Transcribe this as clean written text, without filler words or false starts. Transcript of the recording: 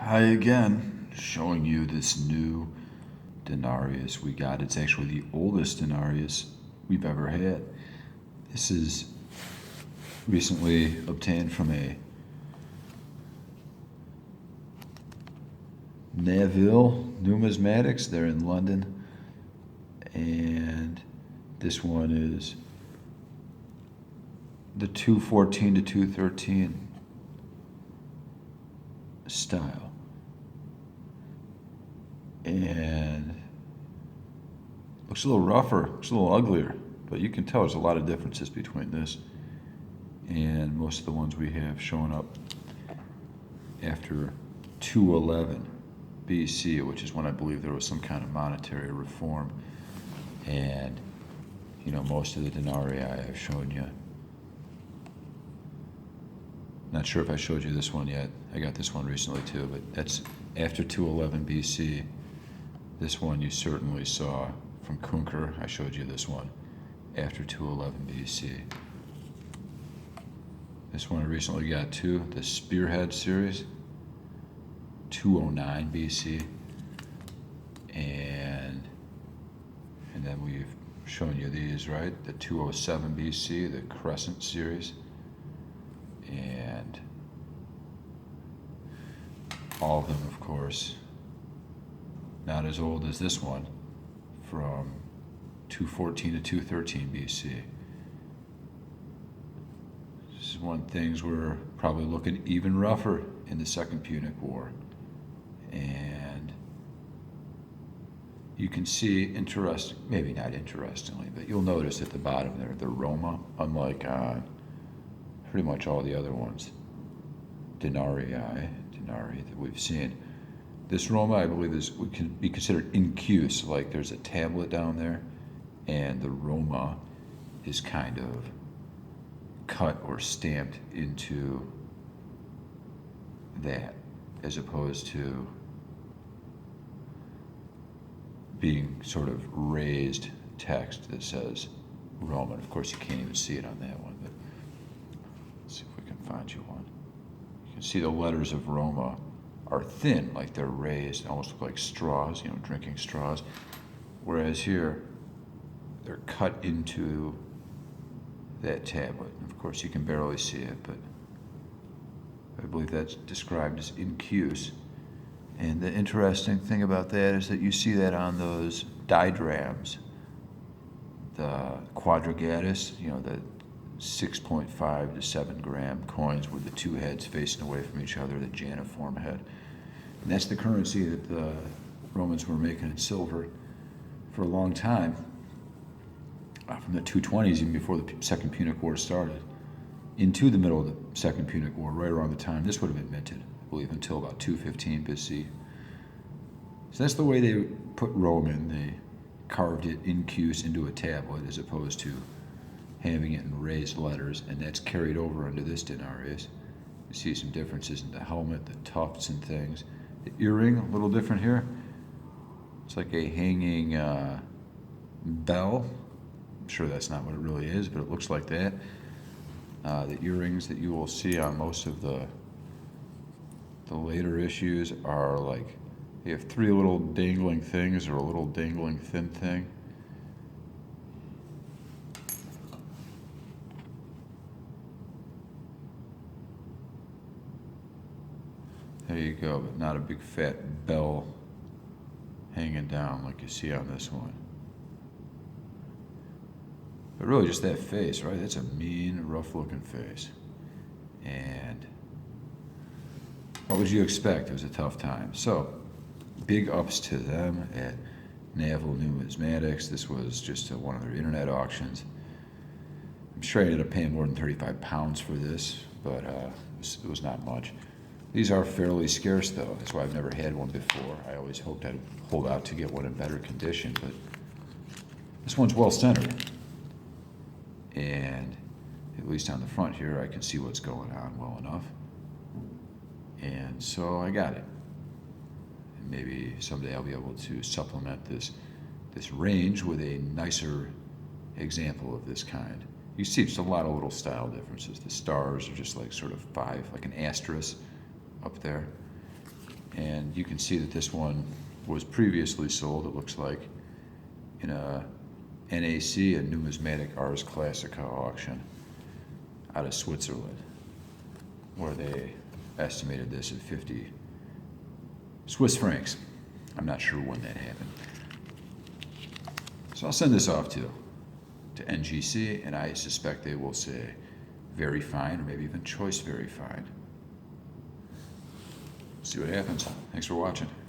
Hi again, showing you this new denarius we got. It's actually the oldest denarius we've ever had. This is recently obtained from a Naville Numismatics. They're in London, and this one is the 214 to 213 style. And looks a little rougher, looks a little uglier, but you can tell there's a lot of differences between this and most of the ones we have showing up after 211 BC, which is when I believe there was some kind of monetary reform. And most of the denarii I've shown you. Not sure if I showed you this one yet. I got this one recently too, but that's after 211 BC. This one you certainly saw from Kunker. I showed you this one after 211 BC. This one I recently got too, the Spearhead series, 209 BC. And then we've shown you these, right? The 207 BC, the Crescent series. And all of them, of course, not as old as this one, from 214 to 213 BC. This is one of the things we're probably looking even rougher in the Second Punic War. And you can see, maybe not interestingly, but you'll notice at the bottom there, the Roma, unlike pretty much all the other ones, denarii that we've seen. This Roma, I believe, can be considered incuse, like there's a tablet down there, and the Roma is kind of cut or stamped into that, as opposed to being sort of raised text that says Roman. Of course, you can't even see it on that one, but let's see if we can find you one. You can see the letters of Roma are thin, like they're raised, almost look like straws, drinking straws. Whereas here, they're cut into that tablet. Of course, you can barely see it, but I believe that's described as incuse. And the interesting thing about that is that you see that on those diadrams, the quadrigatus, the 6.5 to 7 gram coins with the two heads facing away from each other, the janiform head. And that's the currency that the Romans were making in silver for a long time, from the 220s, even before the Second Punic War started, into the middle of the Second Punic War, right around the time this would have been minted, I believe, until about 215 BC. So that's the way they put Roman. They carved it incuse into a tablet as opposed to having it in raised letters, and that's carried over into this denarius. You see some differences in the helmet, the tufts and things. The earring, a little different here. It's like a hanging bell. I'm sure that's not what it really is, but it looks like that. The earrings that you will see on most of the later issues are like, they have three little dangling things or a little dangling thin thing. There you go, but not a big fat bell hanging down like you see on this one. But really just that face, right? That's a mean, rough looking face. And what would you expect? It was a tough time. So, big ups to them at Naville Numismatics. This was just one of their internet auctions. I'm sure I ended up paying more than 35 pounds for this, but it was not much. These are fairly scarce, though. That's why I've never had one before. I always hoped I'd hold out to get one in better condition, but this one's well centered. And at least on the front here, I can see what's going on well enough. And so I got it. And maybe someday I'll be able to supplement this range with a nicer example of this kind. You see just a lot of little style differences. The stars are just like sort of five, like an asterisk up there. And you can see that this one was previously sold, it looks like, in a NAC, a numismatic Ars Classica auction out of Switzerland, where they estimated this at 50 Swiss francs. I'm not sure when that happened. So I'll send this off to NGC, and I suspect they will say very fine, or maybe even choice very fine. See what happens. Thanks for watching.